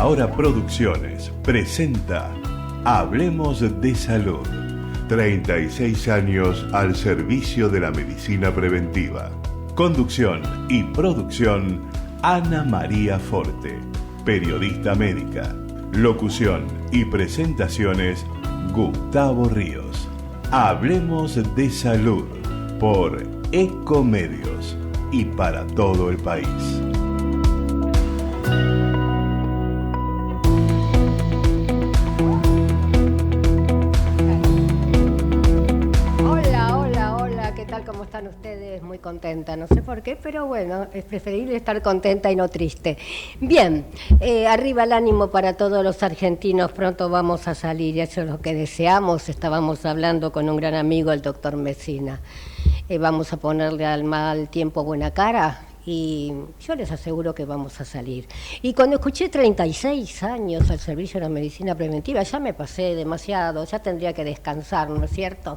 Ahora Producciones presenta Hablemos de Salud. 36 años al servicio de la medicina preventiva. Conducción y producción, Ana María Forte, periodista médica. Locución y presentaciones, Gustavo Ríos. Hablemos de Salud por Ecomedios y para todo el país. ¿Cómo están ustedes? Muy contenta, no sé por qué, pero bueno, es preferible estar contenta y no triste. Bien, arriba el ánimo para todos los argentinos, pronto vamos a salir, eso es lo que deseamos. Estábamos hablando con un gran amigo, el doctor Messina. Vamos a ponerle al mal tiempo buena cara y yo les aseguro que vamos a salir. Y cuando escuché 36 años al servicio de la medicina preventiva, ya me pasé demasiado, ya tendría que descansar, ¿no es cierto?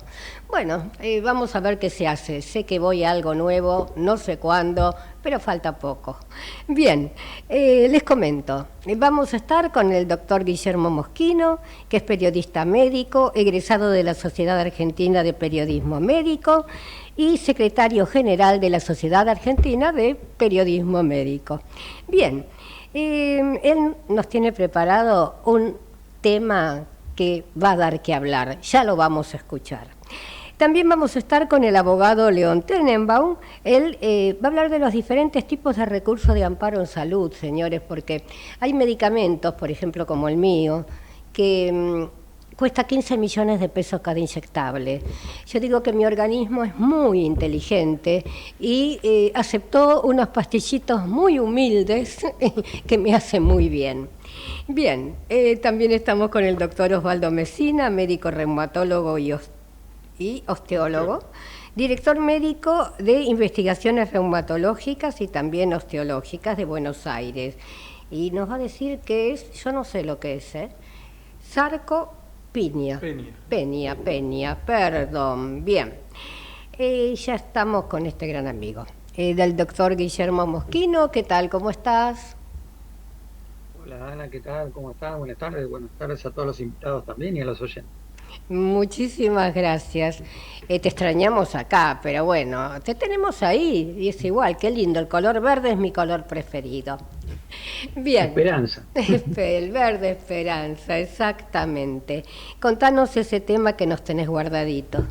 Bueno, vamos a ver qué se hace. Sé que voy a algo nuevo, no sé cuándo, pero falta poco. Bien, les comento. Vamos a estar con el doctor Guillermo Mosquino, que es periodista médico, egresado de la Sociedad Argentina de Periodismo Médico y secretario general de la Sociedad Argentina de Periodismo Médico. Bien, él nos tiene preparado un tema que va a dar que hablar, ya lo vamos a escuchar. También vamos a estar con el abogado León Tenenbaum. Él va a hablar de los diferentes tipos de recursos de amparo en salud, señores, porque hay medicamentos, por ejemplo, como el mío, que cuesta 15 millones de pesos cada inyectable. Yo digo que mi organismo es muy inteligente y aceptó unos pastillitos muy humildes que me hacen muy bien. Bien, también estamos con el doctor Osvaldo Messina, médico reumatólogo y osteólogo, director médico de investigaciones reumatológicas y también osteológicas de Buenos Aires. Y nos va a decir qué es, yo no sé lo que es, sarcopenia. Peña, perdón. Bien, ya estamos con este gran amigo, del doctor Guillermo Mosquino. ¿Qué tal? ¿Cómo estás? Hola Ana, ¿qué tal? ¿Cómo estás? Buenas tardes a todos los invitados también y a los oyentes. Muchísimas gracias. Te extrañamos acá, pero bueno, te tenemos ahí y es igual, qué lindo. El color verde es mi color preferido. Bien. Esperanza. El verde esperanza, exactamente. Contanos ese tema que nos tenés guardadito.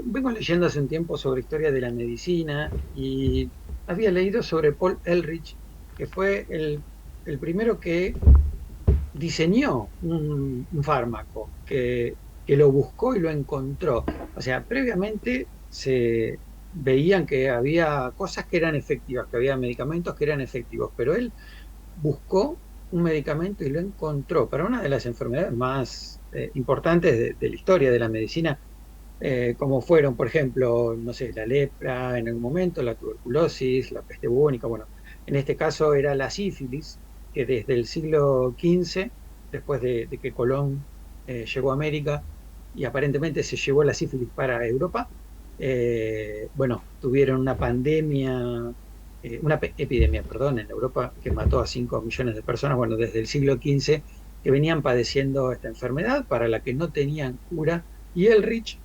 Vengo leyendo hace un tiempo sobre historia de la medicina y había leído sobre Paul Ehrlich, que fue el primero que diseñó un fármaco, que lo buscó y lo encontró. O sea, previamente se veían que había cosas que eran efectivas, que había medicamentos que eran efectivos, pero él buscó un medicamento y lo encontró para una de las enfermedades más importantes de la historia de la medicina, como fueron, por ejemplo, no sé, la lepra en algún momento, la tuberculosis, la peste bubónica. Bueno, en este caso era la sífilis, que desde el siglo XV, después de que Colón llegó a América y aparentemente se llevó la sífilis para Europa, bueno, tuvieron una epidemia, perdón, en Europa que mató a 5 millones de personas, bueno, desde el siglo XV que venían padeciendo esta enfermedad para la que no tenían cura, y Ehrlich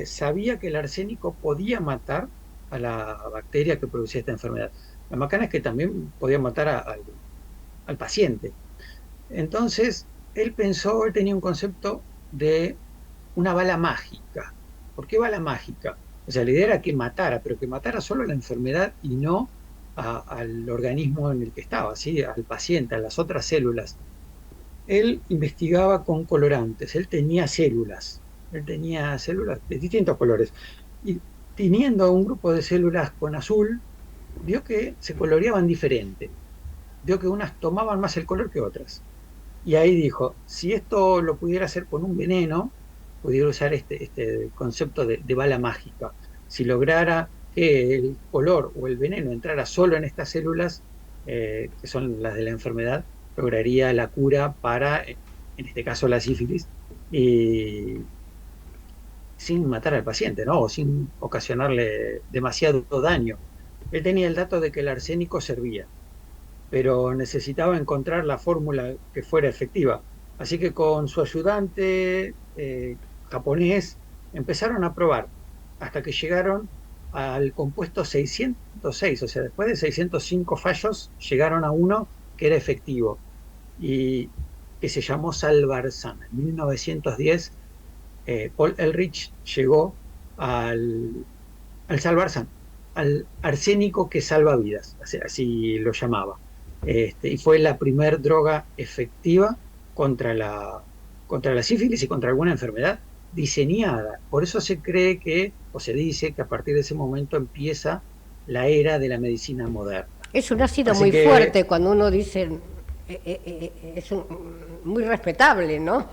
sabía que el arsénico podía matar a la bacteria que producía esta enfermedad. La macana es que también podía matar al paciente. Entonces, él tenía un concepto de una bala mágica. ¿Por qué bala mágica? O sea, la idea era que matara, pero que matara solo la enfermedad y no al organismo en el que estaba, ¿sí? Al paciente, a las otras células. Él investigaba con colorantes, él tenía células de distintos colores. Y teniendo un grupo de células con azul, vio que se coloreaban diferente, vio que unas tomaban más el color que otras. Y ahí dijo, si esto lo pudiera hacer con un veneno, pudiera usar este concepto de bala mágica. Si lograra que el color o el veneno entrara solo en estas células, que son las de la enfermedad, lograría la cura para, en este caso, la sífilis, y sin matar al paciente, ¿no? O sin ocasionarle demasiado daño. Él tenía el dato de que el arsénico servía. pero necesitaba encontrar la fórmula que fuera efectiva. Así que con su ayudante japonés empezaron a probar hasta que llegaron al compuesto 606, o sea, después de 605 fallos, llegaron a uno que era efectivo y que se llamó Salvarsan. En 1910, Paul Ehrlich llegó al Salvarsan, al arsénico que salva vidas, así lo llamaba. Y fue la primer droga efectiva contra la sífilis y contra alguna enfermedad diseñada. Por eso se cree que, o se dice que a partir de ese momento empieza la era de la medicina moderna. Es un ácido Así muy que, fuerte cuando uno dice, muy respetable, ¿no?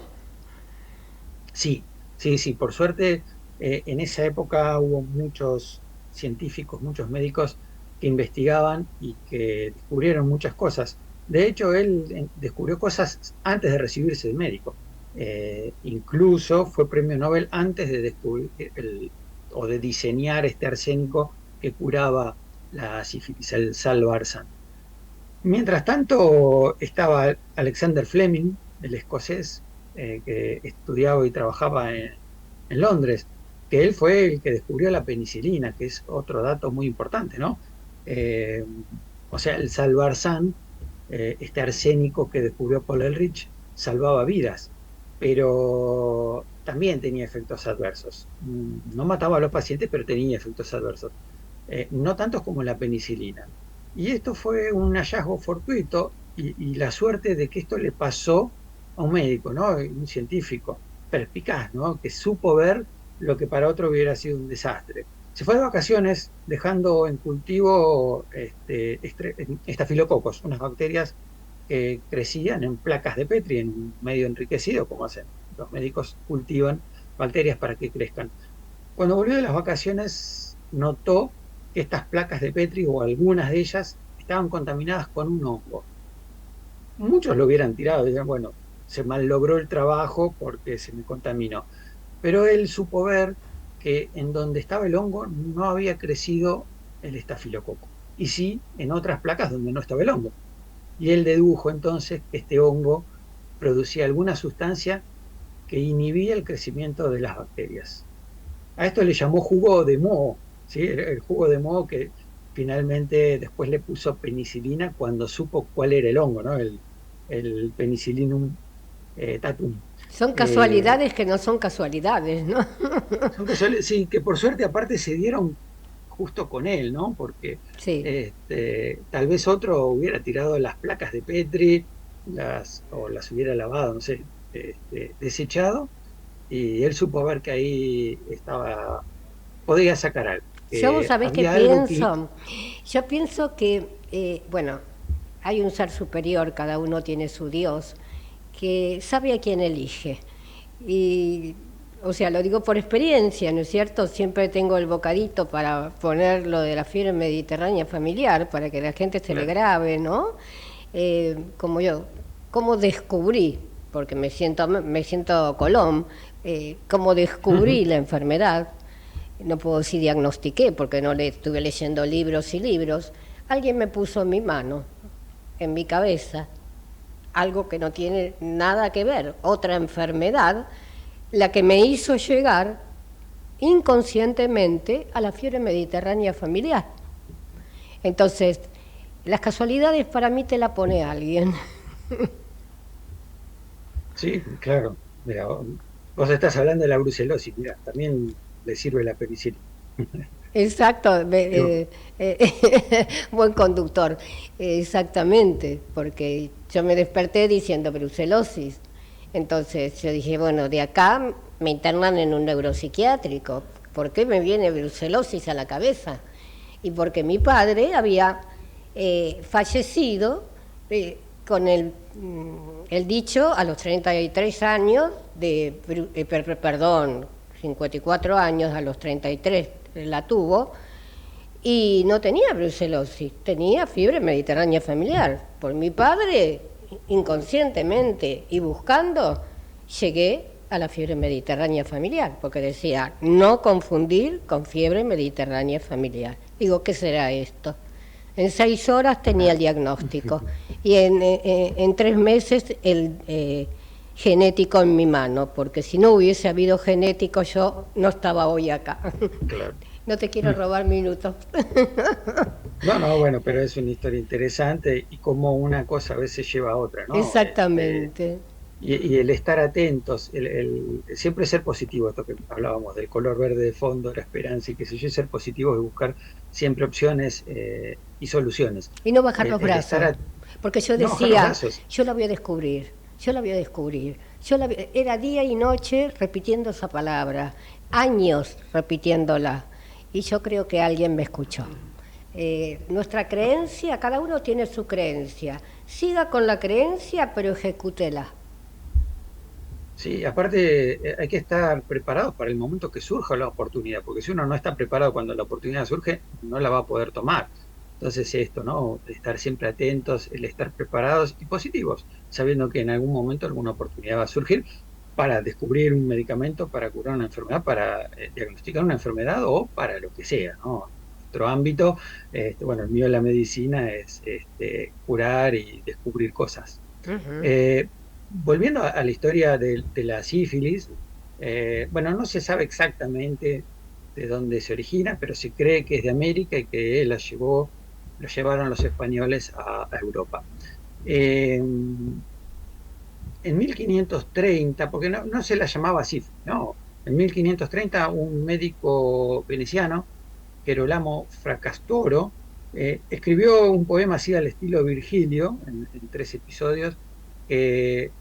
sí, sí, por suerte en esa época hubo muchos científicos, muchos médicos que investigaban y que descubrieron muchas cosas. De hecho, él descubrió cosas antes de recibirse de médico. Incluso fue premio Nobel antes de descubrir o de diseñar este arsénico que curaba la sífilis, el Salvarsan. Mientras tanto, estaba Alexander Fleming, el escocés, que estudiaba y trabajaba en Londres, que él fue el que descubrió la penicilina, que es otro dato muy importante, ¿no? Eh, o sea, el Salvarsan, este arsénico que descubrió Paul Ehrlich, salvaba vidas, pero también tenía efectos adversos. No mataba a los pacientes, pero tenía efectos adversos. No tantos como la penicilina. Y esto fue un hallazgo fortuito y la suerte de que esto le pasó a un médico, ¿no? Un científico perspicaz, ¿no? Que supo ver lo que para otro hubiera sido un desastre. Se fue de vacaciones dejando en cultivo estafilococos, unas bacterias que crecían en placas de Petri, en un medio enriquecido, como hacen los médicos, cultivan bacterias para que crezcan. Cuando volvió de las vacaciones, notó que estas placas de Petri, o algunas de ellas, estaban contaminadas con un hongo. Muchos lo hubieran tirado, dirían, bueno, se malogró el trabajo porque se me contaminó. Pero él supo ver que en donde estaba el hongo no había crecido el estafilococo, y sí en otras placas donde no estaba el hongo. Y él dedujo entonces que este hongo producía alguna sustancia que inhibía el crecimiento de las bacterias. A esto le llamó jugo de moho, ¿sí? El jugo de moho, que finalmente después le puso penicilina cuando supo cuál era el hongo, ¿no? El Penicillinum tatum. Son Eh, casualidades que no son casualidades, ¿no? sí, que por suerte aparte se dieron justo con él, ¿no? Porque Sí. tal vez otro hubiera tirado las placas de Petri, o las hubiera lavado, no sé, desechado, y él supo ver que ahí podía sacar algo, Yo, vos que sabés qué había algo que... pienso. Yo pienso que, bueno, hay un ser superior, cada uno tiene su Dios, que sabe a quién elige. Y, o sea, lo digo por experiencia, ¿no es cierto? Siempre tengo el bocadito para poner lo de la fiebre mediterránea familiar, para que la gente se le Claro. grabe, ¿no? Como yo, cómo descubrí, porque me siento Colón, cómo descubrí la enfermedad. No puedo decir diagnostiqué, porque no le estuve leyendo libros y libros. Alguien me puso en mi mano, en mi cabeza, algo que no tiene nada que ver, otra enfermedad, la que me hizo llegar inconscientemente a la fiebre mediterránea familiar. Entonces, las casualidades para mí te la pone alguien. Sí, claro. Mira, vos estás hablando de la brucelosis, mira, también le sirve la penicilina. Exacto, Digo, buen conductor, exactamente, porque yo me desperté diciendo brucelosis. Entonces yo dije, bueno, de acá me internan en un neuropsiquiátrico. ¿Por qué me viene brucelosis a la cabeza? Y porque mi padre había fallecido con el dicho a los 33 años, perdón, 54 años, a los 33 la tuvo, y no tenía brucelosis, tenía fiebre mediterránea familiar. Por mi padre, inconscientemente y buscando, llegué a la fiebre mediterránea familiar, porque decía, no confundir con fiebre mediterránea familiar. Digo, ¿qué será esto? En 6 horas tenía el diagnóstico y en 3 meses el genético en mi mano, porque si no hubiese habido genético yo no estaba hoy acá. Claro. No te quiero robar minutos. No, no, bueno, pero es una historia interesante y cómo una cosa a veces lleva a otra, ¿no? Exactamente. Y el estar atentos, siempre ser positivo, esto que hablábamos del color verde de fondo, la esperanza y qué sé yo, ser positivo y buscar siempre opciones y soluciones. Y no bajar los El estar brazos, porque yo no bajar los decía, brazos. yo la voy a descubrir, yo la voy a descubrir. Era día y noche repitiendo esa palabra, años repitiéndola, y yo creo que alguien me escuchó. Nuestra creencia, cada uno tiene su creencia, siga con la creencia, pero ejecútela. Sí, aparte hay que estar preparados para el momento que surja la oportunidad, porque si uno no está preparado cuando la oportunidad surge, no la va a poder tomar. Entonces esto, ¿no? Estar siempre atentos, el estar preparados y positivos, sabiendo que en algún momento alguna oportunidad va a surgir para descubrir un medicamento, para curar una enfermedad, para diagnosticar una enfermedad o para lo que sea, ¿no? Nuestro ámbito, bueno, el mío de la medicina es curar y descubrir cosas. Ujú. Eh, Volviendo a la historia de la sífilis, bueno, no se sabe exactamente de dónde se origina, pero se cree que es de América y que lo llevaron los españoles a Europa. Eh, en 1530, porque no se la llamaba sífilis, no, en 1530 un médico veneciano, Gerolamo Fracastoro, escribió un poema así al estilo Virgilio, en 3 episodios, eh,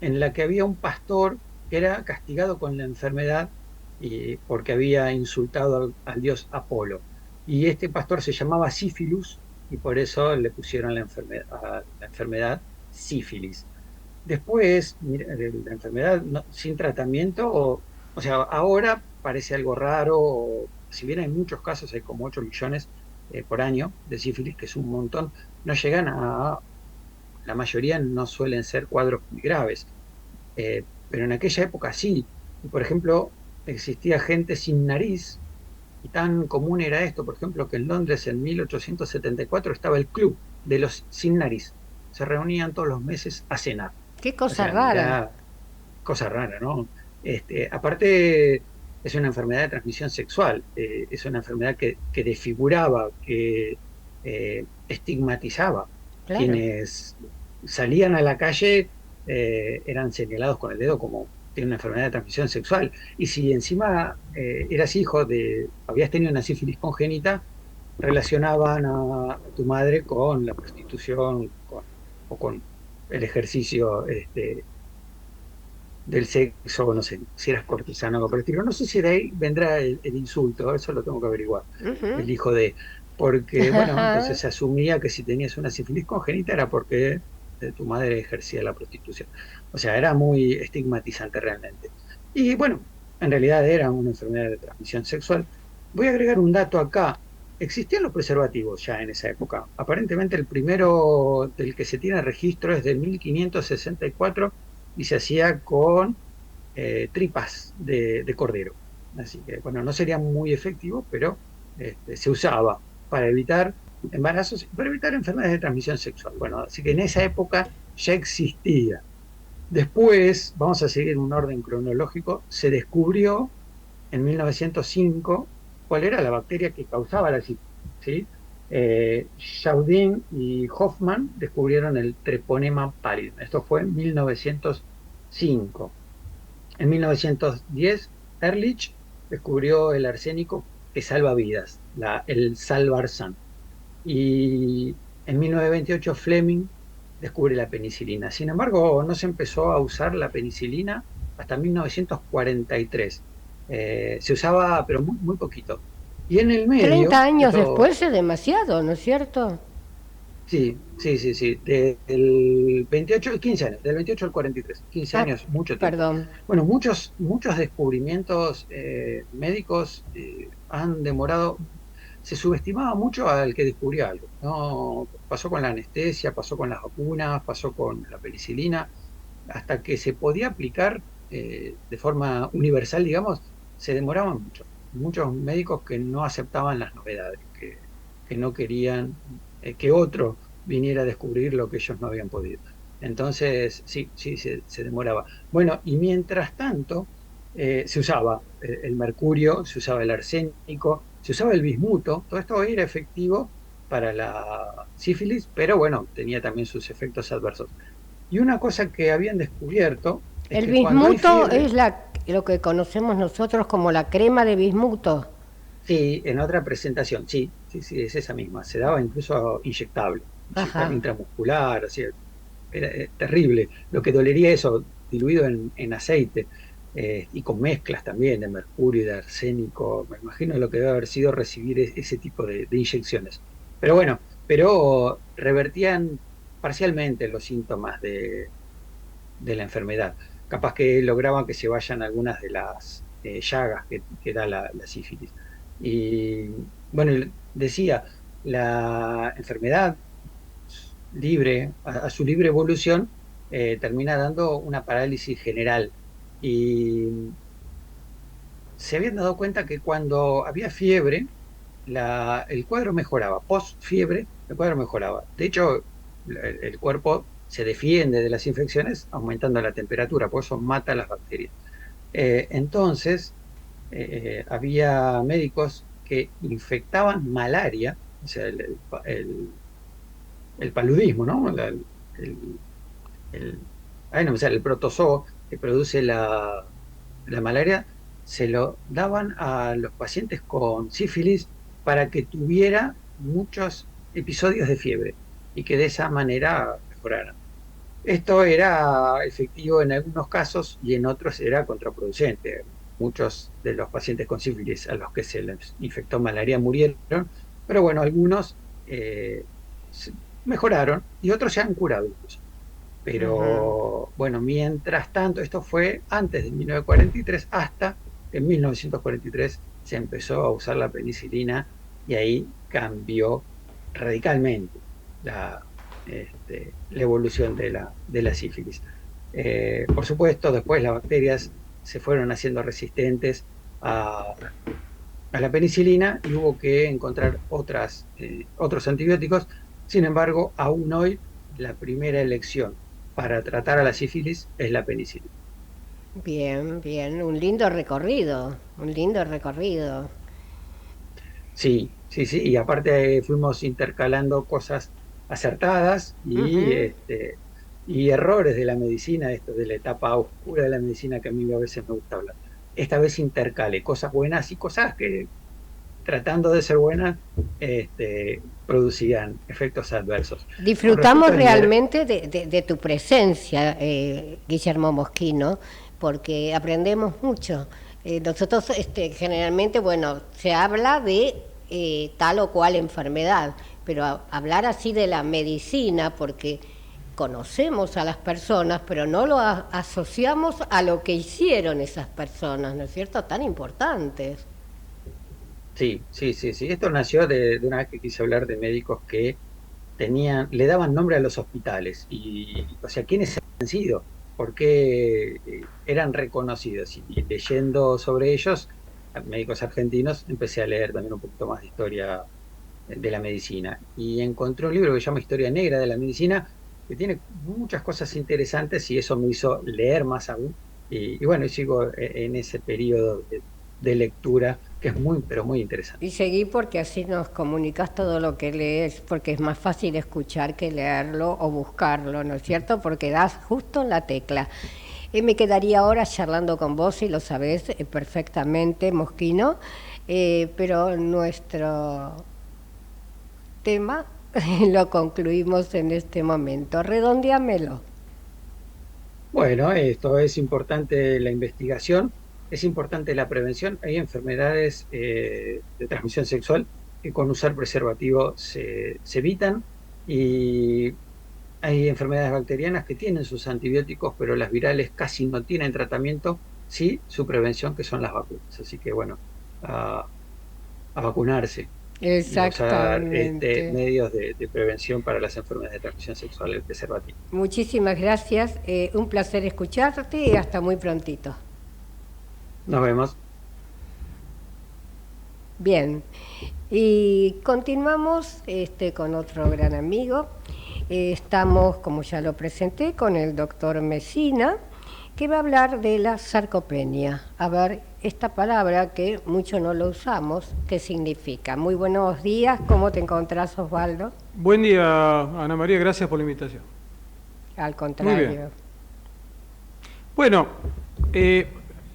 en la que había un pastor que era castigado con la enfermedad porque había insultado al dios Apolo. Y este pastor se llamaba Sífilus y por eso le pusieron a la enfermedad sífilis. Después, mira, la enfermedad sin tratamiento, o sea, ahora parece algo raro, si bien hay muchos casos, hay como 8 millones por año de sífilis, que es un montón, no llegan la mayoría no suelen ser cuadros muy graves. Pero en aquella época sí. Y por ejemplo, existía gente sin nariz, y tan común era esto, por ejemplo, que en Londres en 1874 estaba el club de los sin nariz. Se reunían todos los meses a cenar. Qué O cosa sea, rara. mirá, cosa rara, ¿no? Aparte, es una enfermedad de transmisión sexual, es una enfermedad que desfiguraba, que estigmatizaba. Claro. Quienes salían a la calle eran señalados con el dedo como tiene una enfermedad de transmisión sexual. Y si encima eras hijo habías tenido una sífilis congénita, relacionaban a tu madre con la prostitución o con el ejercicio del sexo, no sé, si eras cortesano o algo por el estilo. No sé si de ahí vendrá el insulto, eso lo tengo que averiguar, Ujú. el hijo de... Porque, bueno, entonces se asumía que si tenías una sífilis congénita era porque tu madre ejercía la prostitución. O sea, era muy estigmatizante realmente. Y bueno, en realidad era una enfermedad de transmisión sexual. Voy a agregar un dato acá. Existían los preservativos ya en esa época. Aparentemente el primero del que se tiene registro es de 1564 y se hacía con tripas de cordero. Así que, bueno, no sería muy efectivo, pero se usaba para evitar embarazos y para evitar enfermedades de transmisión sexual. Bueno, así que en esa época ya existía. Después, vamos a seguir en un orden cronológico, se descubrió en 1905 cuál era la bacteria que causaba la sífilis, ¿sí? Jaudin y Hoffman descubrieron el treponema pallidum. Esto fue en 1905. En 1910, Ehrlich descubrió el arsénico que salva vidas, el Salvarsan. Y en 1928, Fleming descubre la penicilina. Sin embargo, no se empezó a usar la penicilina hasta 1943. Se usaba, pero muy, muy poquito. Y en el 30 medio, años esto, después es demasiado, ¿no es cierto? sí, sí, sí, sí, del 28, 15 años, del 28 al 43, 15 Ah, años, mucho tiempo. perdón. Bueno, muchos descubrimientos médicos han demorado, se subestimaba mucho al que descubrió algo, ¿no? Pasó con la anestesia, pasó con las vacunas, pasó con la penicilina, hasta que se podía aplicar de forma universal, digamos, se demoraban mucho. Muchos médicos que no aceptaban las novedades, que no querían que otro viniera a descubrir lo que ellos no habían podido. Entonces, sí, sí, se demoraba. Bueno, y mientras tanto, se usaba el mercurio, se usaba el arsénico, se usaba el bismuto, todo esto era efectivo para la sífilis, pero bueno, tenía también sus efectos adversos. Y una cosa que habían descubierto es El que cuando hay bismuto fiebre, es lo que conocemos nosotros como la crema de bismuto. sí, en otra presentación, sí, sí, sí, es esa misma, se daba incluso inyectable, Ajá. intramuscular, así, era terrible. Lo que dolería eso, diluido en aceite y con mezclas también de mercurio y de arsénico. Me imagino lo que debe haber sido recibir ese tipo de inyecciones. Pero bueno, pero revertían parcialmente los síntomas de la enfermedad. Capaz que lograban que se vayan algunas de las llagas que da la sífilis. Y bueno, decía, la enfermedad libre, a su libre evolución, termina dando una parálisis general. Y se habían dado cuenta que cuando había fiebre, el cuadro mejoraba. Post fiebre, el cuadro mejoraba. De hecho, el cuerpo se defiende de las infecciones aumentando la temperatura, por eso mata las bacterias. Entonces, había médicos que infectaban malaria, o sea, el paludismo, ¿no? El, no me sale, el protozoo que produce la malaria, se lo daban a los pacientes con sífilis para que tuviera muchos episodios de fiebre y que de esa manera mejoraran. Esto era efectivo en algunos casos y en otros era contraproducente. Muchos de los pacientes con sífilis a los que se les infectó malaria murieron, pero bueno, algunos se mejoraron y otros se han curado incluso. Ujú. Pero bueno, mientras tanto, esto fue antes de 1943, hasta que en 1943 se empezó a usar la penicilina y ahí cambió radicalmente la evolución de la sífilis. Por supuesto, después las bacterias se fueron haciendo resistentes a la penicilina y hubo que encontrar otros antibióticos. Sin embargo, aún hoy la primera elección para tratar a la sífilis es la penicilina. Bien, bien, un lindo recorrido, un lindo recorrido. Sí, sí, sí, y aparte fuimos intercalando cosas acertadas Ujú. y errores de la medicina, esto de la etapa oscura de la medicina que a mí a veces me gusta hablar. Esta vez intercalé cosas buenas y cosas que tratando de ser buenas, producían efectos adversos. Con respecto Disfrutamos a realmente de tu presencia, Guillermo Mosquino, porque aprendemos mucho. Nosotros generalmente, bueno, se habla de tal o cual enfermedad, pero hablar así de la medicina, porque conocemos a las personas, pero no lo asociamos a lo que hicieron esas personas, ¿no es cierto? Tan importantes. sí, sí, sí, sí. Esto nació de una vez que quise hablar de médicos que le daban nombre a los hospitales y, o sea, ¿quiénes han sido? ¿Por qué eran reconocidos? Y leyendo sobre ellos, médicos argentinos, empecé a leer también un poquito más de historia de la medicina y encontré un libro que se llama Historia Negra de la Medicina, que tiene muchas cosas interesantes y eso me hizo leer más aún. Y bueno, y sigo en ese periodo de lectura que es muy, pero muy interesante. Y seguí porque así nos comunicas todo lo que lees, porque es más fácil escuchar que leerlo o buscarlo, ¿no es cierto? Porque das justo en la tecla. Y me quedaría ahora charlando con vos, y lo sabés perfectamente, Mosquino, pero nuestro tema lo concluimos en este momento. Redondeamelo. Bueno, esto es importante la investigación, es importante la prevención. Hay enfermedades de transmisión sexual que con usar preservativo se evitan y hay enfermedades bacterianas que tienen sus antibióticos, pero las virales casi no tienen tratamiento, sí su prevención, que son las vacunas. Así que bueno, a, a vacunarse y a usar Exactamente. medios de prevención para las enfermedades de transmisión sexual, el preservativo. Muchísimas gracias, un placer escucharte y hasta muy prontito. Nos vemos. Bien, y continuamos con otro gran amigo. Estamos, como ya lo presenté, con el doctor Messina, que va a hablar de la sarcopenia. A ver, esta palabra que mucho no lo usamos, ¿qué significa? Muy buenos días, ¿cómo te encontrás, Osvaldo? Buen día, Ana María, gracias por la invitación. Al contrario. Muy bien. Bueno,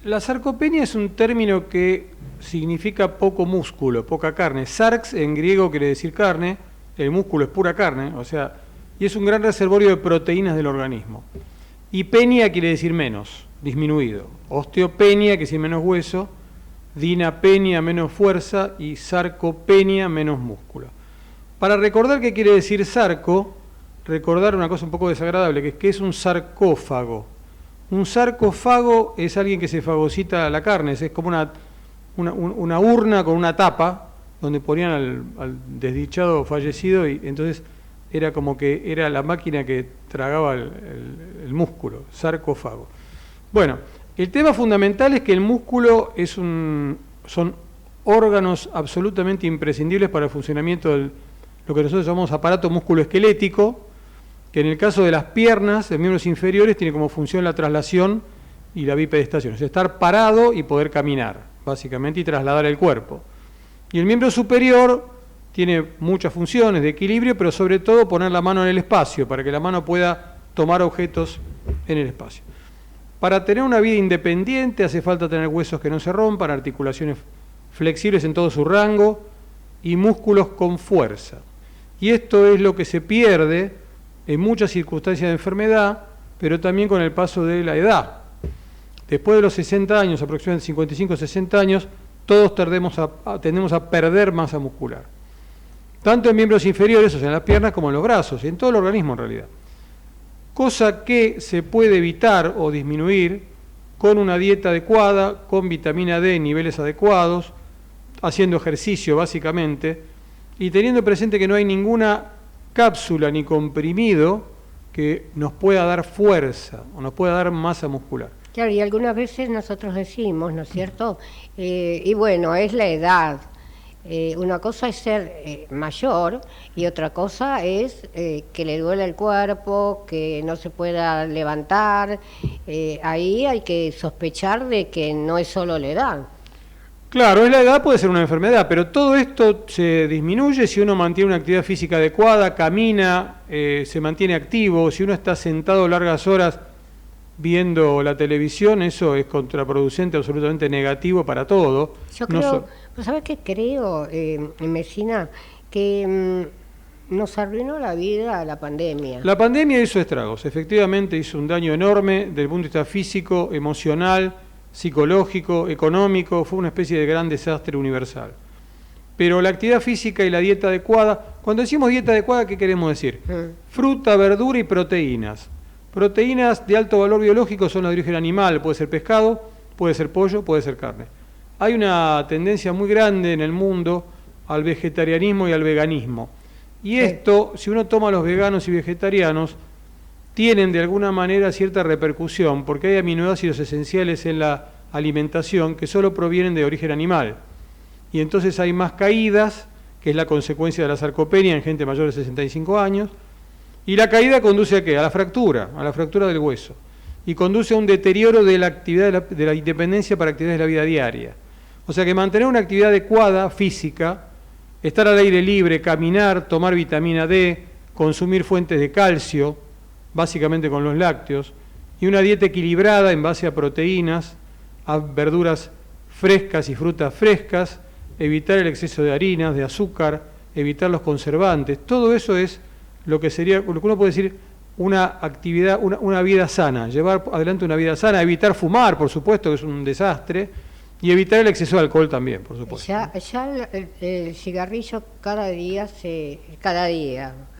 la sarcopenia es un término que significa poco músculo, poca carne. Sarx en griego quiere decir carne, el músculo es pura carne, o sea, y es un gran reservorio de proteínas del organismo. Y penia quiere decir menos, disminuido. Osteopenia, que es menos hueso, dinapenia, menos fuerza, y sarcopenia, menos músculo. Para recordar qué quiere decir sarco, recordar una cosa un poco desagradable, que es un sarcófago. Un sarcófago es alguien que se fagocita la carne, es como una urna con una tapa, donde ponían al desdichado fallecido, y entonces era como que era la máquina que tragaba el músculo, sarcófago. Bueno, el tema fundamental es que el músculo son órganos absolutamente imprescindibles para el funcionamiento de lo que nosotros llamamos aparato musculoesquelético, que en el caso de las piernas, de miembros inferiores, tiene como función la traslación y la bipedestación, es estar parado y poder caminar, básicamente, y trasladar el cuerpo. Y el miembro superior tiene muchas funciones de equilibrio, pero sobre todo poner la mano en el espacio, para que la mano pueda tomar objetos en el espacio. Para tener una vida independiente hace falta tener huesos que no se rompan, articulaciones flexibles en todo su rango y músculos con fuerza. Y esto es lo que se pierde en muchas circunstancias de enfermedad, pero también con el paso de la edad. Después de los 60 años, aproximadamente 55 o 60 años, todos tendemos a perder masa muscular. Tanto en miembros inferiores, o sea, en las piernas, como en los brazos, y en todo el organismo en realidad. Cosa que se puede evitar o disminuir con una dieta adecuada, con vitamina D en niveles adecuados, haciendo ejercicio básicamente, y teniendo presente que no hay ninguna cápsula ni comprimido que nos pueda dar fuerza o nos pueda dar masa muscular. Claro, y algunas veces nosotros decimos, ¿no es cierto? Y bueno, es la edad. Una cosa es ser mayor y otra cosa es que le duele el cuerpo, que no se pueda levantar. Ahí hay que sospechar de que no es solo la edad. Claro, la edad puede ser una enfermedad, pero todo esto se disminuye si uno mantiene una actividad física adecuada, camina, se mantiene activo. Si uno está sentado largas horas viendo la televisión, eso es contraproducente, absolutamente negativo para todo. Yo creo, ¿sabes qué creo, Messina? Que nos arruinó la vida la pandemia. La pandemia hizo estragos, efectivamente hizo un daño enorme desde el punto de vista físico, emocional, psicológico, económico, fue una especie de gran desastre universal. Pero la actividad física y la dieta adecuada, cuando decimos dieta adecuada, ¿qué queremos decir? Fruta, verdura y proteínas. Proteínas de alto valor biológico son las de origen animal, puede ser pescado, puede ser pollo, puede ser carne. Hay una tendencia muy grande en el mundo al vegetarianismo y al veganismo. Y esto, si uno toma a los veganos y vegetarianos, tienen de alguna manera cierta repercusión, porque hay aminoácidos esenciales en la alimentación que solo provienen de origen animal. Y entonces hay más caídas, que es la consecuencia de la sarcopenia en gente mayor de 65 años, y la caída conduce ¿a qué? A la fractura del hueso, y conduce a un deterioro de la actividad de la independencia para actividades de la vida diaria. O sea que mantener una actividad adecuada, física, estar al aire libre, caminar, tomar vitamina D, consumir fuentes de calcio, básicamente con los lácteos, y una dieta equilibrada en base a proteínas, a verduras frescas y frutas frescas, evitar el exceso de harinas, de azúcar, evitar los conservantes. Todo eso es lo que uno puede decir una actividad, una vida sana, llevar adelante una vida sana, evitar fumar, por supuesto, que es un desastre, y evitar el exceso de alcohol también, por supuesto. Ya el cigarrillo cada día,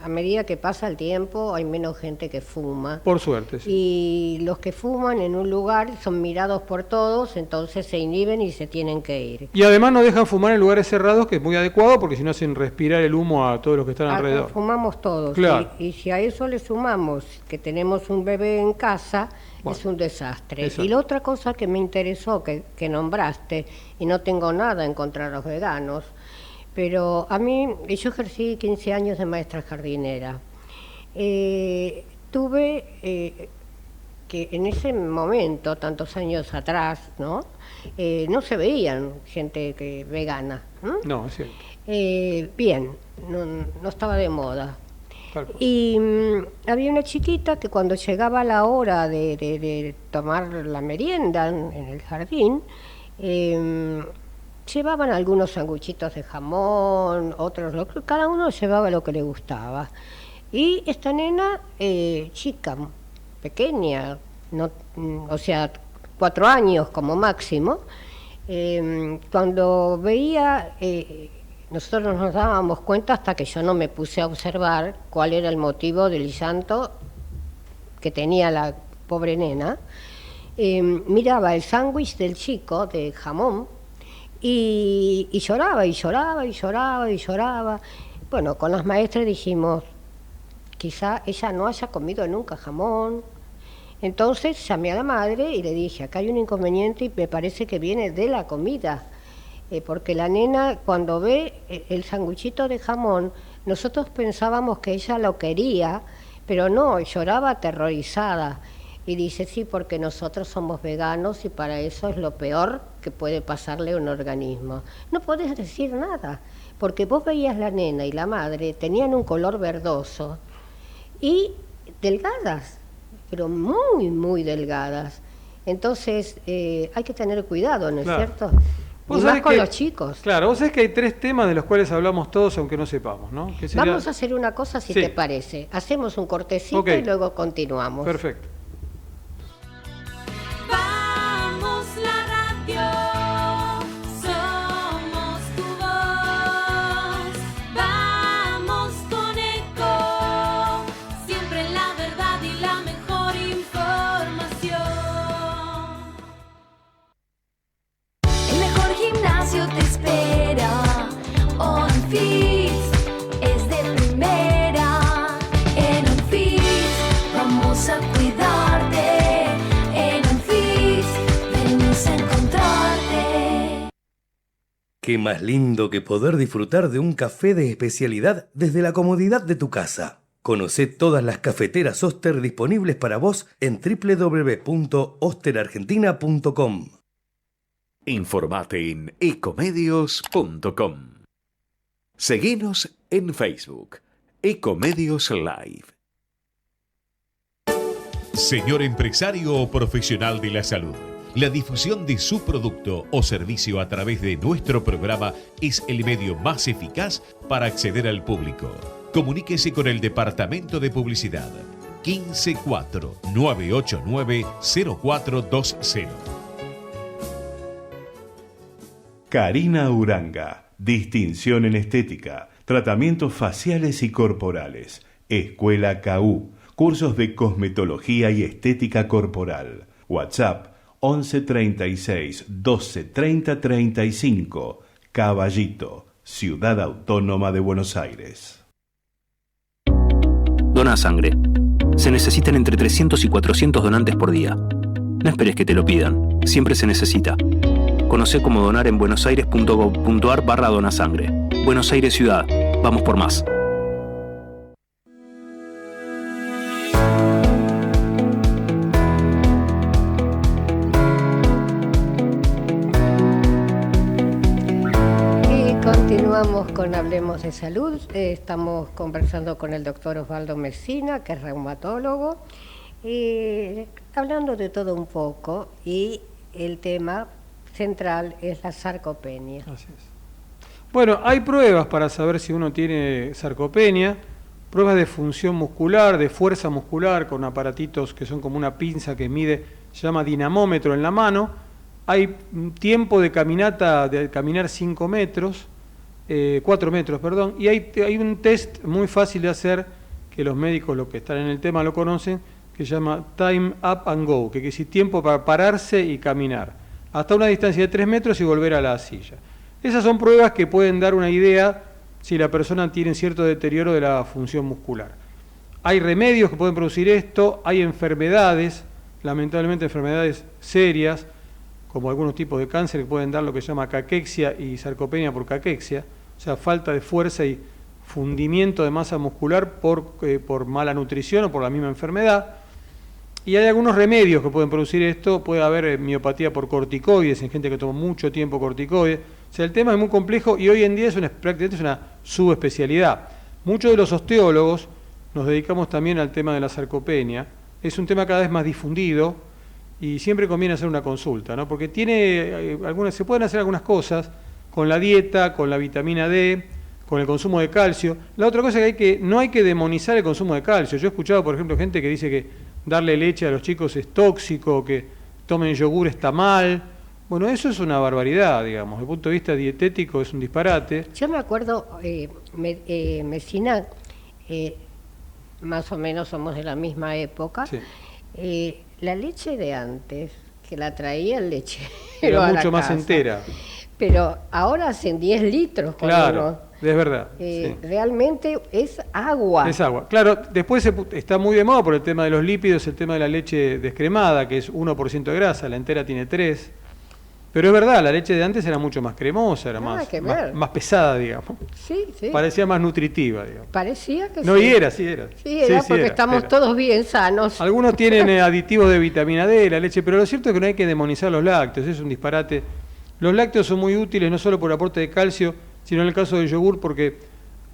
a medida que pasa el tiempo, hay menos gente que fuma. Por suerte, sí. Y los que fuman en un lugar son mirados por todos, entonces se inhiben y se tienen que ir. Y además no dejan fumar en lugares cerrados, que es muy adecuado, porque si no hacen respirar el humo a todos los que están alrededor. Fumamos todos. Claro. Y si a eso le sumamos que tenemos un bebé en casa, bueno, es un desastre. Exacto. Y la otra cosa que me interesó que nombraste, escuchaste, y no tengo nada en contra de los veganos, pero a mí, yo ejercí 15 años de maestra jardinera. Tuve que en ese momento, tantos años atrás, ¿no? No se veían gente vegana. No, es cierto. Bien, no estaba de moda. Tal cual. Y había una chiquita que cuando llegaba la hora de tomar la merienda en el jardín, llevaban algunos sanguchitos de jamón, otros, cada uno llevaba lo que le gustaba. Y esta nena, chica, pequeña, no, o sea, 4 años como máximo, cuando veía, nosotros nos dábamos cuenta hasta que yo no me puse a observar cuál era el motivo del llanto que tenía la pobre nena. Miraba el sándwich del chico de jamón y lloraba y lloraba y lloraba y lloraba. Bueno, con las maestras dijimos, quizá ella no haya comido nunca jamón. Entonces llamé a la madre y le dije, acá hay un inconveniente y me parece que viene de la comida, porque la nena cuando ve el sanguchito de jamón, nosotros pensábamos que ella lo quería, pero no, lloraba aterrorizada. Y dice, sí, porque nosotros somos veganos y para eso es lo peor que puede pasarle a un organismo. No podés decir nada, porque vos veías la nena y la madre, tenían un color verdoso y delgadas, pero muy, muy delgadas. Entonces, hay que tener cuidado, ¿no es cierto? Y más con los chicos. Claro, vos sabés que hay 3 temas de los cuales hablamos todos, aunque no sepamos, ¿no? Que sería... Vamos a hacer una cosa, si te parece. Hacemos un cortecito y luego continuamos. Perfecto. Vamos la radio, somos tu voz. Vamos con Eco, siempre la verdad y la mejor información. El mejor gimnasio te espera. OnFit es de primera. En OnFit vamos a cuidarte. En OnFit venimos a encontrarte. Qué más lindo que poder disfrutar de un café de especialidad desde la comodidad de tu casa. Conocé todas las cafeteras Oster disponibles para vos en www.osterargentina.com. Informate en ecomedios.com. Seguinos en Facebook, Ecomedios Live. Señor empresario o profesional de la salud, la difusión de su producto o servicio a través de nuestro programa es el medio más eficaz para acceder al público. Comuníquese con el Departamento de Publicidad 154-989-0420. Karina Uranga, distinción en estética, tratamientos faciales y corporales, Escuela KU, cursos de cosmetología y estética corporal, WhatsApp 11 36 12 30 35, Caballito, Ciudad Autónoma de Buenos Aires. Dona sangre. Se necesitan entre 300 y 400 donantes por día. No esperes que te lo pidan, siempre se necesita. Conocé cómo donar en buenosaires.gov.ar/donasangre. Buenos Aires Ciudad. Vamos por más. Y continuamos con Hablemos de Salud. Estamos conversando con el doctor Osvaldo Messina, que es reumatólogo, hablando de todo un poco, y el tema central es la sarcopenia. Así es. Bueno, hay pruebas para saber si uno tiene sarcopenia, pruebas de función muscular, de fuerza muscular, con aparatitos que son como una pinza que mide, se llama dinamómetro en la mano. Hay tiempo de caminata, de caminar 4 metros, y hay un test muy fácil de hacer, que los médicos, los que están en el tema, lo conocen, que se llama Time Up and Go, que quiere decir tiempo para pararse y caminar hasta una distancia de 3 metros y volver a la silla. Esas son pruebas que pueden dar una idea si la persona tiene cierto deterioro de la función muscular. Hay remedios que pueden producir esto, hay enfermedades, lamentablemente enfermedades serias, como algunos tipos de cáncer que pueden dar lo que se llama caquexia y sarcopenia por caquexia, o sea, falta de fuerza y fundimiento de masa muscular por mala nutrición o por la misma enfermedad. Y hay algunos remedios que pueden producir esto. Puede haber miopatía por corticoides en gente que toma mucho tiempo corticoides. O sea, el tema es muy complejo y hoy en día prácticamente es una subespecialidad. Muchos de los osteólogos nos dedicamos también al tema de la sarcopenia. Es un tema cada vez más difundido y siempre conviene hacer una consulta, ¿no? Porque se pueden hacer algunas cosas con la dieta, con la vitamina D, con el consumo de calcio. La otra cosa es que no hay que demonizar el consumo de calcio. Yo he escuchado, por ejemplo, gente que dice que darle leche a los chicos es tóxico, que tomen yogur está mal. Bueno, eso es una barbaridad, digamos. Desde el punto de vista dietético es un disparate. Yo me acuerdo, Messina, más o menos somos de la misma época, Sí. La leche de antes, que la traía el lechero Era a la mucho más casa, entera. pero ahora hacen 10 litros con Claro, uno. es verdad. Sí. Realmente es agua. Es agua. Claro, después está muy de moda por el tema de los lípidos, el tema de la leche descremada, que es 1% de grasa, la entera tiene 3%. Pero es verdad, la leche de antes era mucho más cremosa, era más pesada, digamos. Sí, sí. Parecía más nutritiva, digamos. Parecía que No, sí. y era, sí era. Sí, era porque estamos todos bien sanos. Algunos tienen aditivos de vitamina D, la leche, pero lo cierto es que no hay que demonizar los lácteos, es un disparate. Los lácteos son muy útiles no solo por aporte de calcio, sino en el caso del yogur porque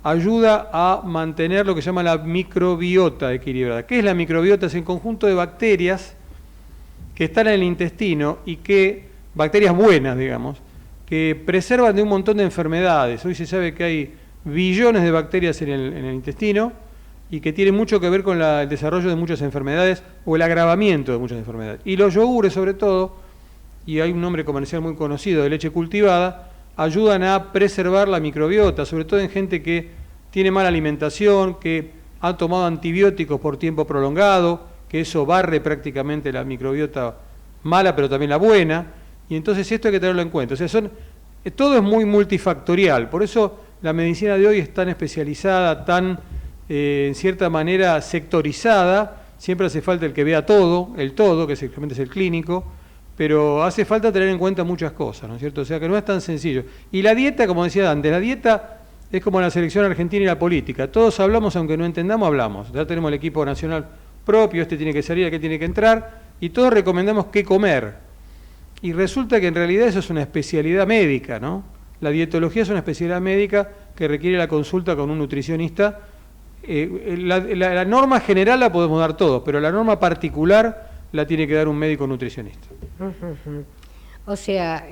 ayuda a mantener lo que se llama la microbiota equilibrada. ¿Qué es la microbiota? Es el conjunto de bacterias que están en el intestino y bacterias buenas, digamos, que preservan de un montón de enfermedades. Hoy se sabe que hay billones de bacterias en el intestino y que tienen mucho que ver con el desarrollo de muchas enfermedades o el agravamiento de muchas enfermedades. Y los yogures, sobre todo, y hay un nombre comercial muy conocido de leche cultivada, ayudan a preservar la microbiota, sobre todo en gente que tiene mala alimentación, que ha tomado antibióticos por tiempo prolongado, que eso barre prácticamente la microbiota mala, pero también la buena, y entonces esto hay que tenerlo en cuenta. O sea, todo es muy multifactorial, por eso la medicina de hoy es tan especializada, tan, en cierta manera, sectorizada. Siempre hace falta el que vea todo, que exactamente es el clínico, pero hace falta tener en cuenta muchas cosas, ¿no es cierto? O sea, que no es tan sencillo. Y la dieta, como decía antes, la dieta es como la selección argentina y la política. Todos hablamos, aunque no entendamos, hablamos. Ya tenemos el equipo nacional propio, este tiene que salir, aquel tiene que entrar, y todos recomendamos qué comer. Y resulta que en realidad eso es una especialidad médica, ¿no? La dietología es una especialidad médica que requiere la consulta con un nutricionista. La norma general la podemos dar todos, pero la norma particular la tiene que dar un médico nutricionista. O sea,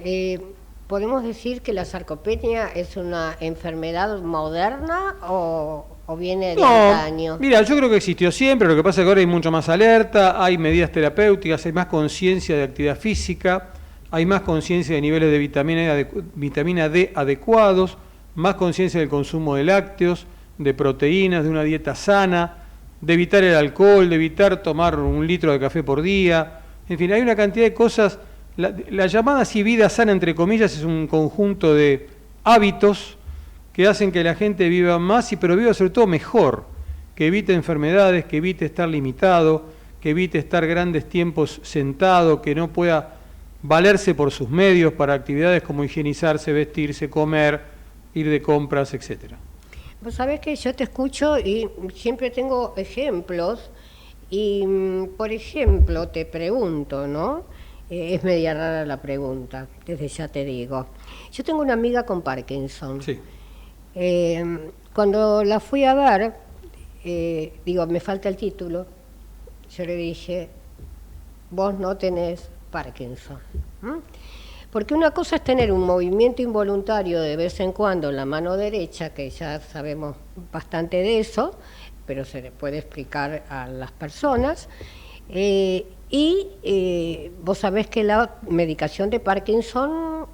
¿podemos decir que la sarcopenia es una enfermedad moderna o viene de antaño? Mira, yo creo que existió siempre, lo que pasa es que ahora hay mucho más alerta, hay medidas terapéuticas, hay más conciencia de actividad física, hay más conciencia de niveles de vitamina D adecuados, más conciencia del consumo de lácteos, de proteínas, de una dieta sana, de evitar el alcohol, de evitar tomar 1 litro de café por día. En fin, hay una cantidad de cosas. La llamada así vida sana, entre comillas, es un conjunto de hábitos que hacen que la gente viva más, pero viva sobre todo mejor, que evite enfermedades, que evite estar limitado, que evite estar grandes tiempos sentado, que no pueda valerse por sus medios para actividades como higienizarse, vestirse, comer, ir de compras, etcétera. Vos sabés que yo te escucho y siempre tengo ejemplos y, por ejemplo, te pregunto, ¿no? Es media rara la pregunta, desde ya te digo. Yo tengo una amiga con Parkinson. Sí. Cuando la fui a ver, me falta el título, yo le dije, vos no tenés Parkinson. Porque una cosa es tener un movimiento involuntario de vez en cuando en la mano derecha, que ya sabemos bastante de eso, pero se le puede explicar a las personas. Vos sabés que la medicación de Parkinson,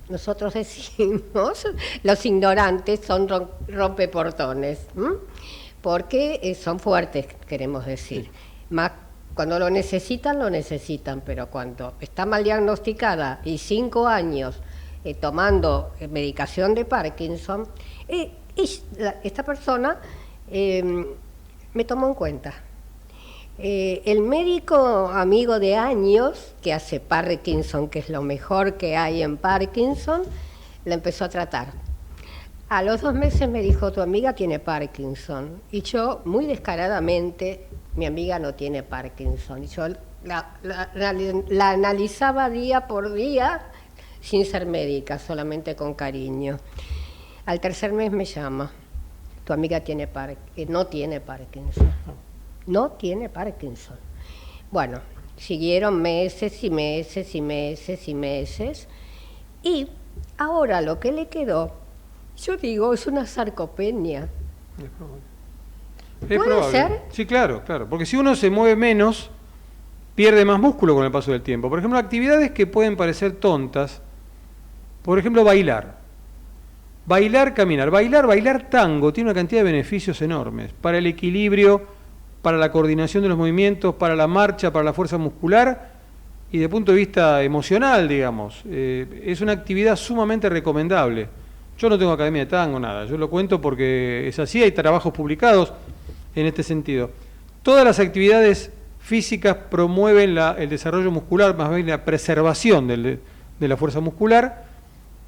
nosotros decimos, los ignorantes son rompeportones, porque son fuertes, queremos decir. Más cuando lo necesitan, pero cuando está mal diagnosticada y 5 años tomando medicación de Parkinson, esta persona me tomó en cuenta. El médico amigo de años, que hace Parkinson, que es lo mejor que hay en Parkinson, la empezó a tratar. A los 2 meses me dijo, tu amiga tiene Parkinson. Y yo, muy descaradamente, mi amiga no tiene Parkinson. Y yo la analizaba día por día, sin ser médica, solamente con cariño. Al 3er mes me llama, tu amiga no tiene Parkinson. No tiene Parkinson. Bueno, siguieron meses y meses y meses y meses. Y ahora lo que le quedó, yo digo, es una sarcopenia. ¿Es probable? ser? Sí, claro. Porque si uno se mueve menos, pierde más músculo con el paso del tiempo. Por ejemplo, actividades que pueden parecer tontas, por ejemplo, bailar. Bailar, caminar. Bailar tango tiene una cantidad de beneficios enormes para el equilibrio, para la coordinación de los movimientos, para la marcha, para la fuerza muscular y de punto de vista emocional, digamos. Es una actividad sumamente recomendable. Yo no tengo academia de tango, nada. Yo lo cuento porque es así, hay trabajos publicados en este sentido. Todas las actividades físicas promueven el desarrollo muscular, más bien la preservación de la fuerza muscular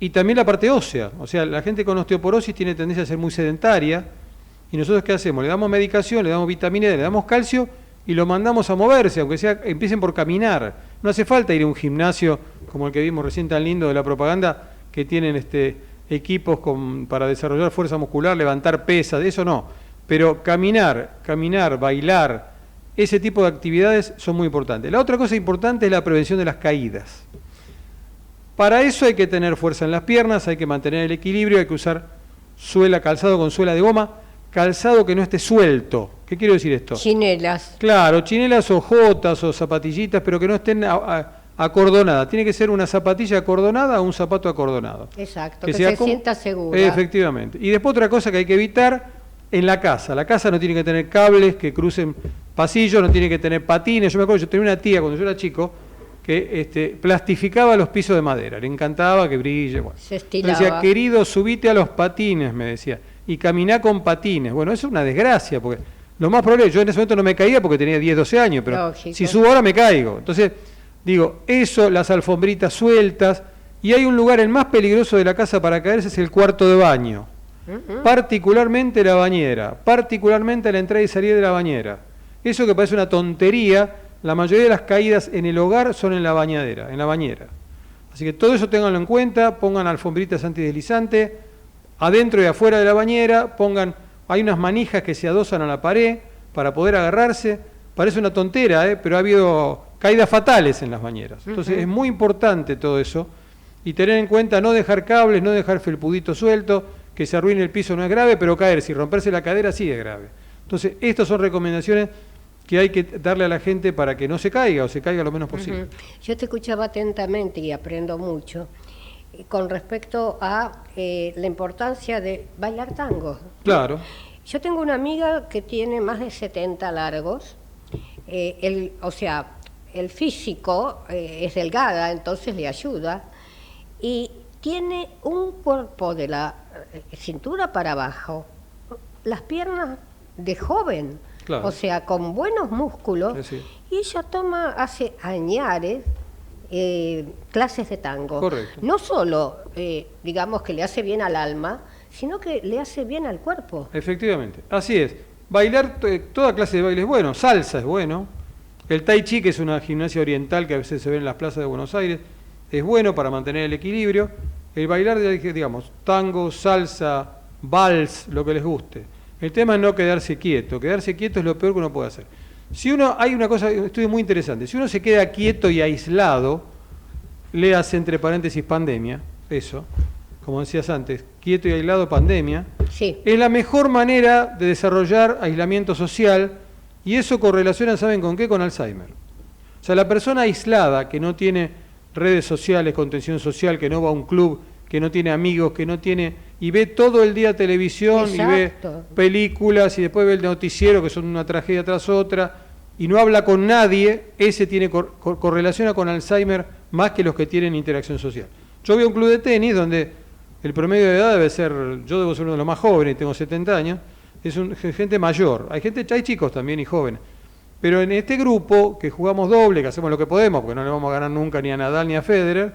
y también la parte ósea. O sea, la gente con osteoporosis tiene tendencia a ser muy sedentaria y nosotros ¿qué hacemos? Le damos medicación, le damos vitamina D, le damos calcio y lo mandamos a moverse, aunque sea empiecen por caminar. No hace falta ir a un gimnasio como el que vimos recién tan lindo de la propaganda, que tienen equipos para desarrollar fuerza muscular, levantar pesas, eso no. Pero caminar, bailar, ese tipo de actividades son muy importantes. La otra cosa importante es la prevención de las caídas. Para eso hay que tener fuerza en las piernas, hay que mantener el equilibrio, hay que usar calzado con suela de goma, calzado que no esté suelto. ¿Qué quiero decir esto? Chinelas. Claro, chinelas o jotas o zapatillitas, pero que no estén acordonadas. Tiene que ser una zapatilla acordonada o un zapato acordonado. Exacto, que se sienta segura. Efectivamente. Y después otra cosa que hay que evitar en la casa. La casa no tiene que tener cables que crucen pasillos, no tiene que tener patines. Yo me acuerdo, yo tenía una tía cuando yo era chico que plastificaba los pisos de madera. Le encantaba que brille. Bueno. Se estilaba. Me decía, querido, subite a los patines, me decía. Y caminá con patines. Bueno, eso es una desgracia, porque lo más probable, yo en ese momento no me caía porque tenía 10, 12 años, pero lógico. Si subo ahora me caigo. Entonces, digo, eso, las alfombritas sueltas, y hay un lugar el más peligroso de la casa para caerse, es el cuarto de baño. Particularmente la bañera, particularmente la entrada y salida de la bañera. Eso que parece una tontería, la mayoría de las caídas en el hogar son en la bañadera, en la bañera. Así que todo eso ténganlo en cuenta, pongan alfombritas antideslizantes, adentro y afuera de la bañera, hay unas manijas que se adosan a la pared para poder agarrarse. Parece una tontera, pero ha habido caídas fatales en las bañeras. Entonces es muy importante todo eso y tener en cuenta no dejar cables, no dejar felpudito suelto, que se arruine el piso no es grave, pero caerse y romperse la cadera sí es grave. Entonces estas son recomendaciones que hay que darle a la gente para que no se caiga o se caiga lo menos posible. Yo te escuchaba atentamente y aprendo mucho con respecto a la importancia de bailar tango. Claro. Yo tengo una amiga que tiene más de 70 largos, el físico es delgada, entonces le ayuda, y tiene un cuerpo de la cintura para abajo, las piernas de joven, claro. O sea, con buenos músculos, Sí. y ella hace añares clases de tango. Correcto. No solo, digamos, que le hace bien al alma, sino que le hace bien al cuerpo. Efectivamente, así es. Bailar, toda clase de baile es bueno, salsa es bueno. El tai chi, que es una gimnasia oriental que a veces se ve en las plazas de Buenos Aires, es bueno para mantener el equilibrio. El bailar, digamos, tango, salsa, vals, lo que les guste. El tema es no quedarse quieto. Quedarse quieto es lo peor que uno puede hacer. Hay una cosa, un estudio muy interesante. Si uno se queda quieto y aislado, leas entre paréntesis pandemia, eso, como decías antes, quieto y aislado, pandemia, Sí. es la mejor manera de desarrollar aislamiento social, y eso correlaciona, ¿saben con qué? Con Alzheimer. O sea, la persona aislada, que no tiene redes sociales, contención social, que no va a un club, que no tiene amigos, que no tiene, y ve todo el día televisión, Exacto. y ve películas, y después ve el noticiero, que son una tragedia tras otra, y no habla con nadie, ese tiene correlaciona con Alzheimer más que los que tienen interacción social. Yo voy a un club de tenis donde el promedio de edad debe ser, yo debo ser uno de los más jóvenes, tengo 70 años, es gente mayor, hay chicos también y jóvenes, Pero en este grupo, que jugamos doble, que hacemos lo que podemos, porque no le vamos a ganar nunca ni a Nadal ni a Federer,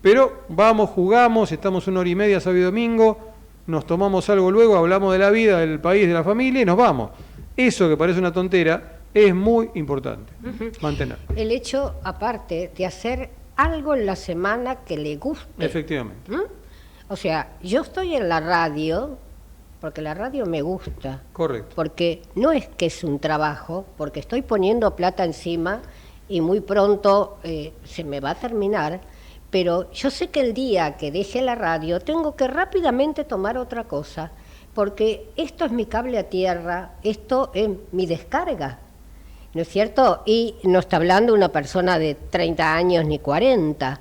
pero vamos, jugamos, estamos 1 hora y media sábado y domingo, nos tomamos algo luego, hablamos de la vida, del país, de la familia y nos vamos. Eso que parece una tontera es muy importante, mantener. El hecho, aparte, de hacer algo en la semana que le guste. Efectivamente. O sea, yo estoy en la radio, porque la radio me gusta. Correcto. Porque no es que es un trabajo, porque estoy poniendo plata encima y muy pronto se me va a terminar, pero yo sé que el día que deje la radio tengo que rápidamente tomar otra cosa, porque esto es mi cable a tierra, esto es mi descarga, ¿no es cierto? Y no está hablando una persona de 30 años ni 40,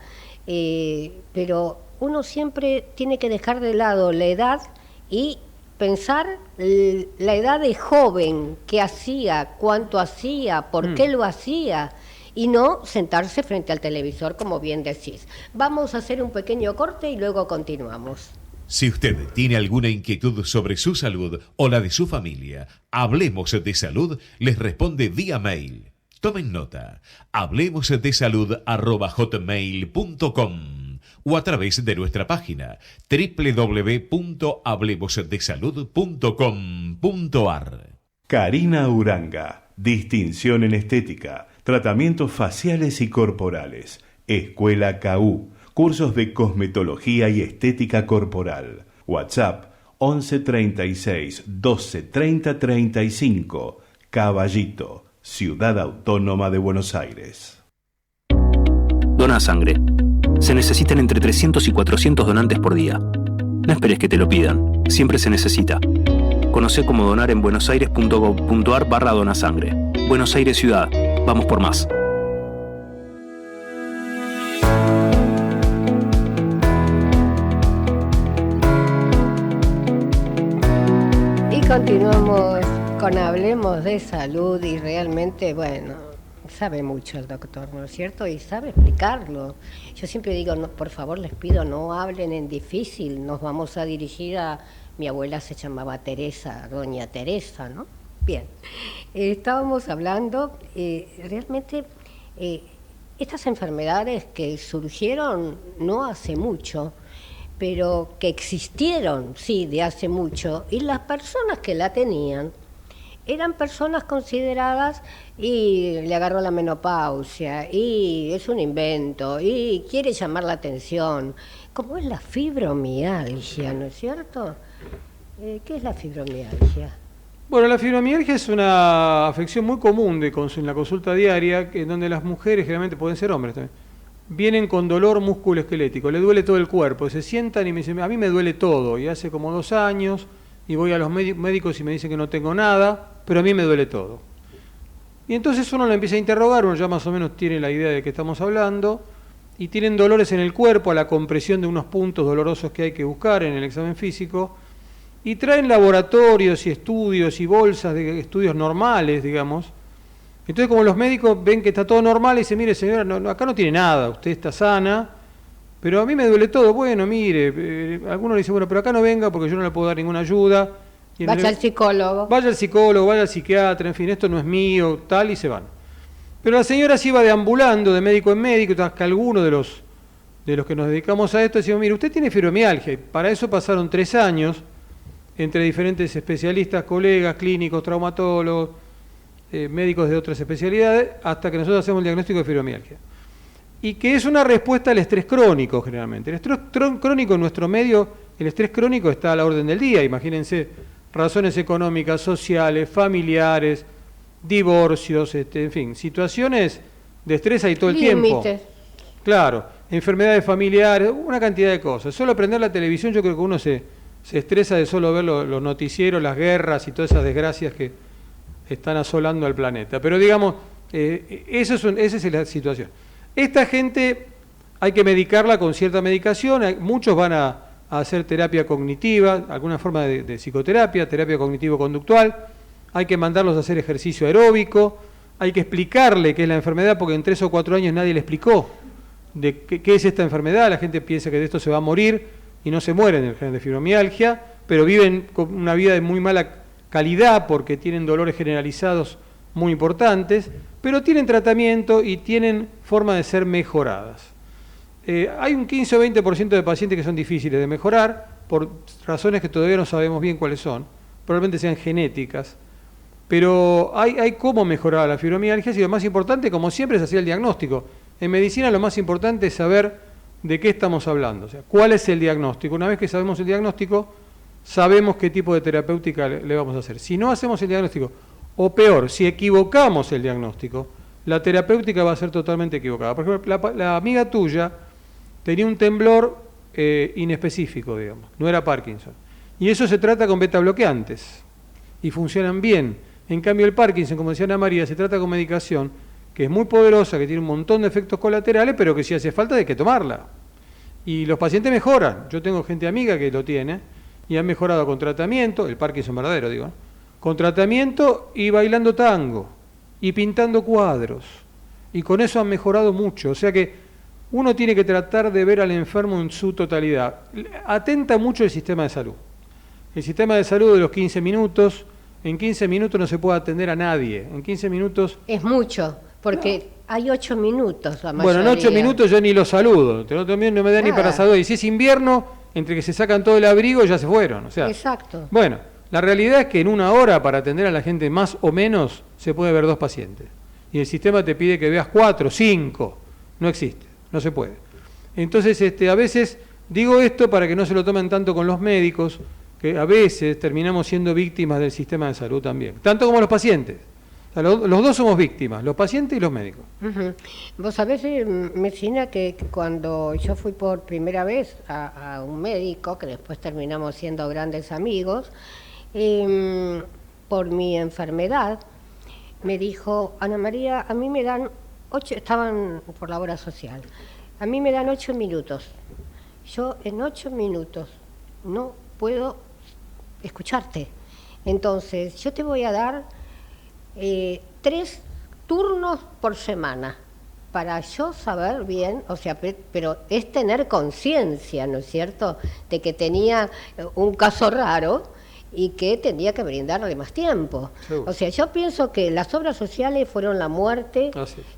pero uno siempre tiene que dejar de lado la edad y pensar la edad de joven, qué hacía, cuánto hacía, por qué lo hacía, y no sentarse frente al televisor, como bien decís. Vamos a hacer un pequeño corte y luego continuamos. Si usted tiene alguna inquietud sobre su salud o la de su familia, Hablemos de Salud les responde vía mail. Tomen nota, hablemosdesalud@hotmail.com o a través de nuestra página www.hablemosdesalud.com.ar. Karina Uranga, distinción en estética, tratamientos faciales y corporales, Escuela KU, cursos de cosmetología y estética corporal. WhatsApp 11 36 12 30 35. Caballito, Ciudad Autónoma de Buenos Aires. Dona sangre. Se necesitan entre 300 y 400 donantes por día. No esperes que te lo pidan. Siempre se necesita. Conoce cómo donar en buenosaires.gov.ar/donasangre. Buenos Aires Ciudad. Vamos por más. Y continuamos con Hablemos de Salud y realmente, bueno, sabe mucho el doctor, ¿no es cierto? Y sabe explicarlo. Yo siempre digo, no, por favor, les pido, no hablen en difícil, nos vamos a dirigir a... Mi abuela se llamaba Teresa, doña Teresa, ¿no? Bien, estábamos hablando, realmente, estas enfermedades que surgieron no hace mucho, pero que existieron, sí, de hace mucho, y las personas que la tenían eran personas consideradas y le agarró la menopausia, y es un invento, y quiere llamar la atención, como es la fibromialgia, ¿no es cierto? ¿Qué es la fibromialgia? Bueno, la fibromialgia es una afección muy común en la consulta diaria, en donde las mujeres, generalmente pueden ser hombres también, vienen con dolor musculoesquelético, le duele todo el cuerpo, se sientan y me dicen, a mí me duele todo, y hace como 2 años, y voy a los médicos y me dicen que no tengo nada, pero a mí me duele todo. Y entonces uno lo empieza a interrogar, uno ya más o menos tiene la idea de qué estamos hablando, y tienen dolores en el cuerpo a la compresión de unos puntos dolorosos que hay que buscar en el examen físico, y traen laboratorios y estudios y bolsas de estudios normales, digamos. Entonces, como los médicos ven que está todo normal, y dicen, mire señora, no, acá no tiene nada, usted está sana, pero a mí me duele todo. Bueno, mire, algunos le dicen, bueno, pero acá no venga porque yo no le puedo dar ninguna ayuda. Y vaya al psicólogo. Vaya al psicólogo, vaya al psiquiatra, en fin, esto no es mío, tal, y se van. Pero la señora se iba deambulando de médico en médico, hasta que alguno de los que nos dedicamos a esto decimos, mire, usted tiene fibromialgia. Para eso pasaron 3 años entre diferentes especialistas, colegas, clínicos, traumatólogos, médicos de otras especialidades, hasta que nosotros hacemos el diagnóstico de fibromialgia. Y que es una respuesta al estrés crónico, generalmente. El estrés crónico en nuestro medio, el estrés crónico está a la orden del día. Imagínense, razones económicas, sociales, familiares, divorcios, en fin, situaciones de estrés hay todo el tiempo. Claro, enfermedades familiares, una cantidad de cosas. Solo prender la televisión, yo creo que uno se estresa de solo ver los noticieros, las guerras y todas esas desgracias que están asolando al planeta. Pero digamos, esa es la situación. Esta gente hay que medicarla con cierta medicación, muchos van a hacer terapia cognitiva, alguna forma de psicoterapia, terapia cognitivo-conductual, hay que mandarlos a hacer ejercicio aeróbico, hay que explicarle qué es la enfermedad, porque en 3 o 4 años nadie le explicó de qué es esta enfermedad, la gente piensa que de esto se va a morir, y no se mueren de fibromialgia, pero viven con una vida de muy mala calidad porque tienen dolores generalizados muy importantes, pero tienen tratamiento y tienen forma de ser mejoradas. Hay un 15 o 20% de pacientes que son difíciles de mejorar, por razones que todavía no sabemos bien cuáles son, probablemente sean genéticas, pero hay cómo mejorar la fibromialgia, y lo más importante, como siempre, es hacer el diagnóstico. En medicina lo más importante es saber de qué estamos hablando, o sea, cuál es el diagnóstico. Una vez que sabemos el diagnóstico, sabemos qué tipo de terapéutica le vamos a hacer. Si no hacemos el diagnóstico, o peor, si equivocamos el diagnóstico, la terapéutica va a ser totalmente equivocada. Por ejemplo, la amiga tuya tenía un temblor inespecífico, digamos, no era Parkinson. Y eso se trata con beta bloqueantes y funcionan bien. En cambio el Parkinson, como decía Ana María, se trata con medicación que es muy poderosa, que tiene un montón de efectos colaterales, pero que si hace falta hay que tomarla. Y los pacientes mejoran. Yo tengo gente amiga que lo tiene y han mejorado con tratamiento, el Parkinson verdadero, digo, ¿no? Con tratamiento y bailando tango y pintando cuadros. Y con eso han mejorado mucho. O sea que uno tiene que tratar de ver al enfermo en su totalidad. Atenta mucho el sistema de salud. El sistema de salud de los 15 minutos, en 15 minutos no se puede atender a nadie. En 15 minutos... Es mucho, porque hay 8 minutos la mayoría. Bueno, en 8 minutos yo ni los saludo. También no me da ni para saludar. Y si es invierno, entre que se sacan todo el abrigo, ya se fueron. O sea, exacto. Bueno, la realidad es que en una hora, para atender a la gente más o menos, se puede ver 2 pacientes. Y el sistema te pide que veas 4, 5. No existe, no se puede. Entonces, a veces digo esto para que no se lo tomen tanto con los médicos, que a veces terminamos siendo víctimas del sistema de salud también, tanto como los pacientes. O sea, los dos somos víctimas, los pacientes y los médicos. Uh-huh. Vos sabés, Messina, que cuando yo fui por primera vez a un médico, que después terminamos siendo grandes amigos, por mi enfermedad, me dijo, Ana María, a mí me dan 8, estaban por la obra social, a mí me dan 8 minutos. Yo en 8 minutos no puedo escucharte. Entonces, yo te voy a dar 3 turnos por semana para yo saber bien, o sea, pero es tener conciencia, ¿no es cierto?, de que tenía un caso raro y que tenía que brindarle más tiempo. O sea, yo pienso que las obras sociales fueron la muerte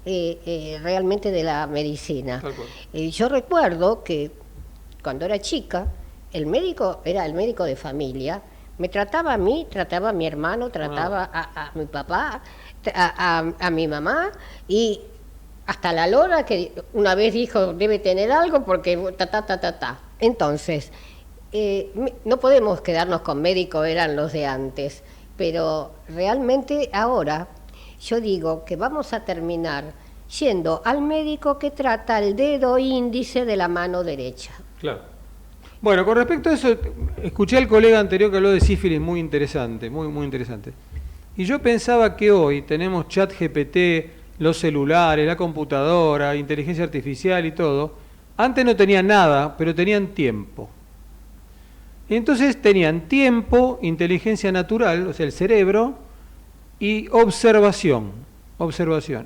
realmente de la medicina. Yo recuerdo que cuando era chica, el médico era el médico de familia, me trataba a mí, trataba a mi hermano, trataba a mi papá, a mi mamá, y hasta la lora que una vez dijo, debe tener algo porque ta. Entonces, no podemos quedarnos con médicos, eran los de antes, pero realmente ahora yo digo que vamos a terminar yendo al médico que trata el dedo índice de la mano derecha. Claro. Bueno, con respecto a eso, escuché al colega anterior que habló de sífilis, muy interesante, muy interesante. Y yo pensaba que hoy tenemos ChatGPT, los celulares, la computadora, inteligencia artificial y todo. Antes no tenían nada, pero tenían tiempo. Entonces tenían tiempo, inteligencia natural, o sea, el cerebro, y observación.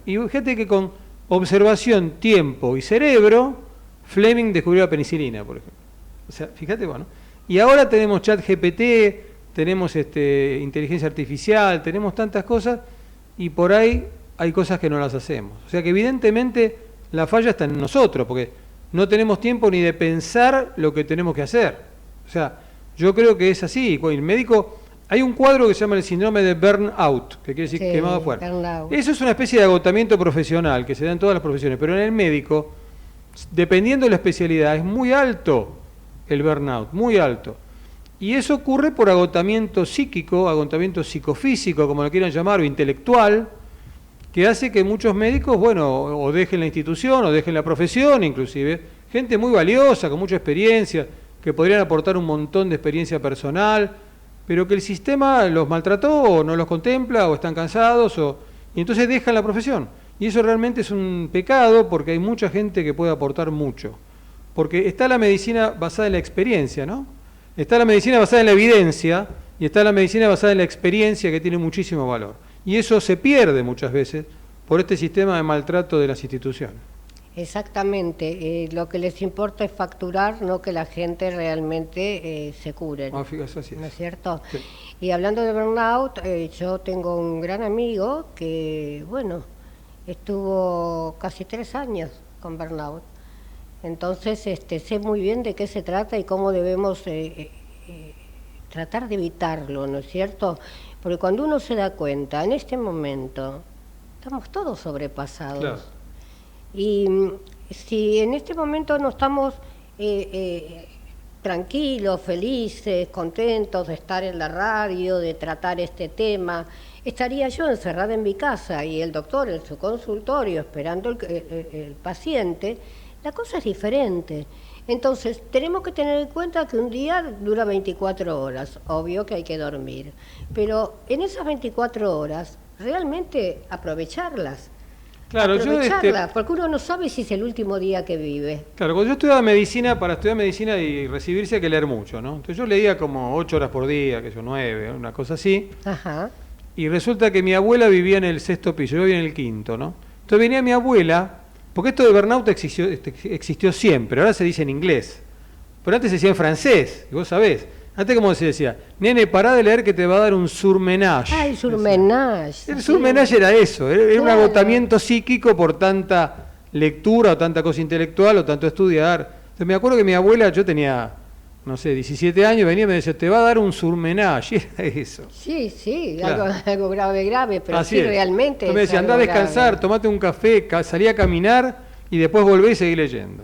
Y fíjate que con observación, tiempo y cerebro, Fleming descubrió la penicilina, por ejemplo. O sea, fíjate, bueno. Y ahora tenemos ChatGPT, tenemos inteligencia artificial, tenemos tantas cosas, y por ahí hay cosas que no las hacemos. O sea que evidentemente la falla está en nosotros, porque no tenemos tiempo ni de pensar lo que tenemos que hacer. O sea, yo creo que es así. El médico, hay un cuadro que se llama el síndrome de burnout, que quiere decir quemado afuera. Eso es una especie de agotamiento profesional que se da en todas las profesiones, pero en el médico, dependiendo de la especialidad, es muy alto el burnout, muy alto. Y eso ocurre por agotamiento psíquico, agotamiento psicofísico, como lo quieran llamar, o intelectual, que hace que muchos médicos, bueno, o dejen la institución, o dejen la profesión, inclusive, gente muy valiosa, con mucha experiencia, que podrían aportar un montón de experiencia personal, pero que el sistema los maltrató, o no los contempla, o están cansados, y entonces dejan la profesión. Y eso realmente es un pecado, porque hay mucha gente que puede aportar mucho. Porque está la medicina basada en la experiencia, ¿no? Está la medicina basada en la evidencia y está la medicina basada en la experiencia, que tiene muchísimo valor. Y eso se pierde muchas veces por este sistema de maltrato de las instituciones. Exactamente, lo que les importa es facturar, no que la gente realmente se cure, Fíjate, así es. ¿no es cierto? Sí. Y hablando de burnout, yo tengo un gran amigo que, bueno, estuvo casi 3 años con burnout. Entonces, sé muy bien de qué se trata y cómo debemos tratar de evitarlo, ¿no es cierto? Porque cuando uno se da cuenta, en este momento, estamos todos sobrepasados. Claro. Y si en este momento no estamos tranquilos, felices, contentos de estar en la radio, de tratar este tema, estaría yo encerrada en mi casa y el doctor en su consultorio esperando el paciente, la cosa es diferente. Entonces, tenemos que tener en cuenta que un día dura 24 horas, obvio que hay que dormir, pero en esas 24 horas, realmente aprovecharlas. Claro, Aprovecharlas, porque uno no sabe si es el último día que vive. Claro, cuando yo estudiaba medicina, para estudiar medicina y recibirse hay que leer mucho, ¿no? Entonces yo leía como 8 horas por día, que yo 9, una cosa así. Ajá. Y resulta que mi abuela vivía en el 6º piso, yo vivía en el 5º, ¿no? Entonces venía mi abuela, porque esto de burnout existió siempre, ahora se dice en inglés, pero antes se decía en francés, y vos sabés. Antes, como se decía, nene, pará de leer que te va a dar un surmenage. Ah, el surmenage. El surmenage era eso, era un agotamiento psíquico por tanta lectura o tanta cosa intelectual o tanto estudiar. Entonces me acuerdo que mi abuela, yo tenía, no sé, 17 años, venía y me decía, te va a dar un surmenage, y era eso. Sí, Claro. algo grave, pero Así sí es. realmente. Entonces me decía, es andá a algo descansar, grave. tomate un café, salí a caminar y después volvé y seguí leyendo.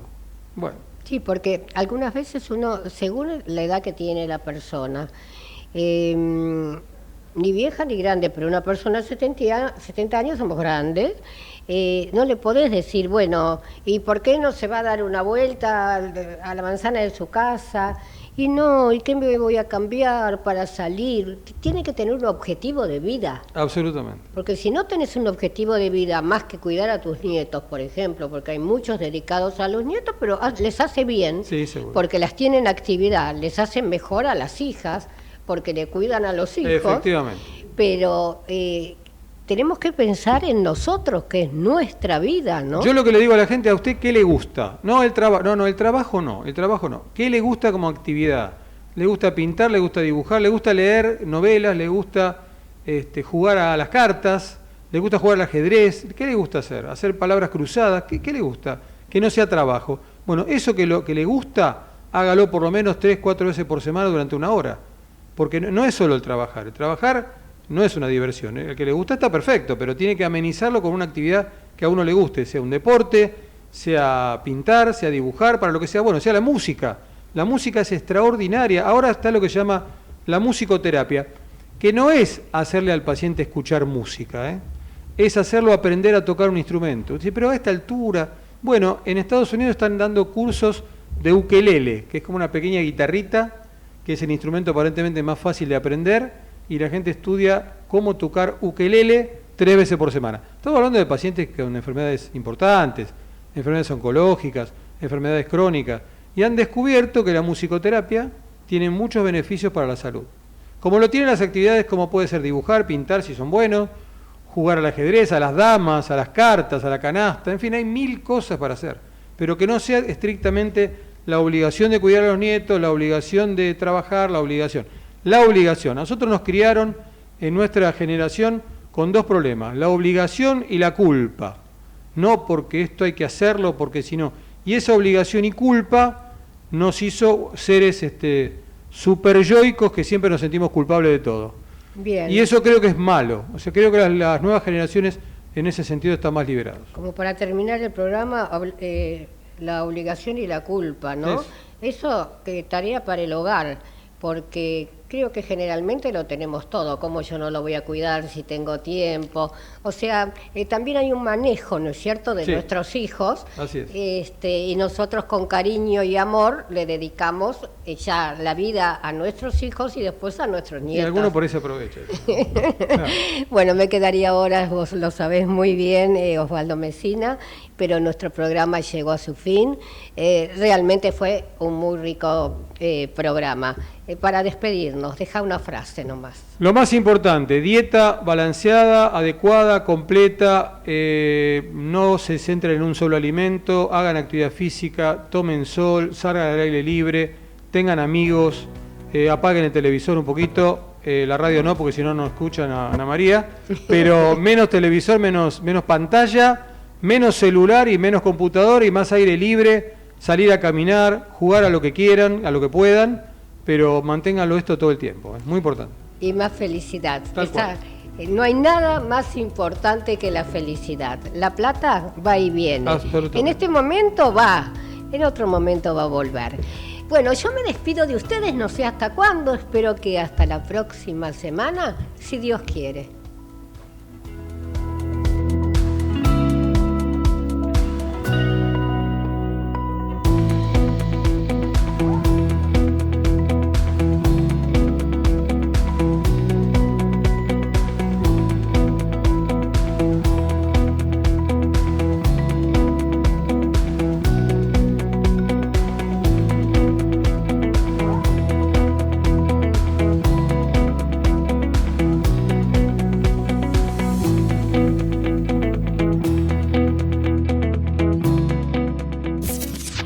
Bueno. Sí, porque algunas veces uno, según la edad que tiene la persona, ni vieja ni grande, pero una persona de 70 años somos grandes, no le podés decir, bueno, ¿y por qué no se va a dar una vuelta a la manzana de su casa? Y no, ¿y qué me voy a cambiar para salir? Tiene que tener un objetivo de vida. Absolutamente. Porque si no tenés un objetivo de vida más que cuidar a tus nietos, por ejemplo, porque hay muchos dedicados a los nietos, pero les hace bien, Sí, seguro. porque las tienen actividad, les hacen mejor a las hijas, porque le cuidan a los hijos. Efectivamente. Pero tenemos que pensar en nosotros, que es nuestra vida, ¿no? Yo lo que le digo a la gente, ¿a usted qué le gusta? No, el trabajo no. ¿Qué le gusta como actividad? ¿Le gusta pintar, le gusta dibujar, le gusta leer novelas, le gusta jugar a las cartas, le gusta jugar al ajedrez? ¿Qué le gusta hacer? ¿Hacer palabras cruzadas? ¿Qué le gusta? Que no sea trabajo. Bueno, eso que le gusta, hágalo por lo menos 3, 4 veces por semana durante 1 hora. Porque no es solo el trabajar. El trabajar no es una diversión. El que le gusta está perfecto, pero tiene que amenizarlo con una actividad que a uno le guste, sea un deporte, sea pintar, sea dibujar, para lo que sea, bueno, sea la música. La música es extraordinaria. Ahora está lo que se llama la musicoterapia, que no es hacerle al paciente escuchar música, es hacerlo aprender a tocar un instrumento. Dice, pero a esta altura, bueno, en Estados Unidos están dando cursos de ukelele, que es como una pequeña guitarrita, que es el instrumento aparentemente más fácil de aprender, y la gente estudia cómo tocar ukelele 3 veces por semana. Estamos hablando de pacientes con enfermedades importantes, enfermedades oncológicas, enfermedades crónicas, y han descubierto que la musicoterapia tiene muchos beneficios para la salud. Como lo tienen las actividades como puede ser dibujar, pintar si son buenos, jugar al ajedrez, a las damas, a las cartas, a la canasta, en fin, hay 1000 cosas para hacer, pero que no sea estrictamente la obligación de cuidar a los nietos, la obligación de trabajar, la obligación. A nosotros nos criaron en nuestra generación con 2 problemas, la obligación y la culpa. No porque esto hay que hacerlo, porque si no. Y esa obligación y culpa nos hizo seres superyoicos que siempre nos sentimos culpables de todo. Bien. Y eso creo que es malo. O sea, creo que las nuevas generaciones en ese sentido están más liberados. Como para terminar el programa, la obligación y la culpa, ¿no? Eso tarea para el hogar, porque creo que generalmente lo tenemos todo. ¿Cómo yo no lo voy a cuidar si tengo tiempo? O sea, también hay un manejo, ¿no es cierto?, de nuestros hijos. Así es. Y nosotros con cariño y amor le dedicamos ya la vida a nuestros hijos y después a nuestros nietos. Y alguno por eso aprovecha. Claro. Bueno, me quedaría horas, vos lo sabés muy bien, Osvaldo Mesina, pero nuestro programa llegó a su fin. Realmente fue un muy rico programa. Para despedirnos, despedirnos, deja una frase nomás. Lo más importante, dieta balanceada, adecuada, completa, no se centren en un solo alimento, hagan actividad física, tomen sol, salgan al aire libre, tengan amigos, apaguen el televisor un poquito, la radio no, porque si no, no escuchan a Ana María, pero menos televisor, menos pantalla, menos celular y menos computador y más aire libre, salir a caminar, jugar a lo que quieran, a lo que puedan, pero manténganlo esto todo el tiempo, es muy importante. Y más felicidad. No hay nada más importante que la felicidad. La plata va y viene. En este momento va, en otro momento va a volver. Bueno, yo me despido de ustedes, no sé hasta cuándo, espero que hasta la próxima semana, si Dios quiere.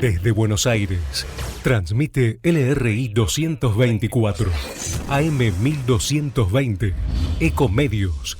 Desde Buenos Aires, transmite LRI 224, AM 1220, Ecomedios.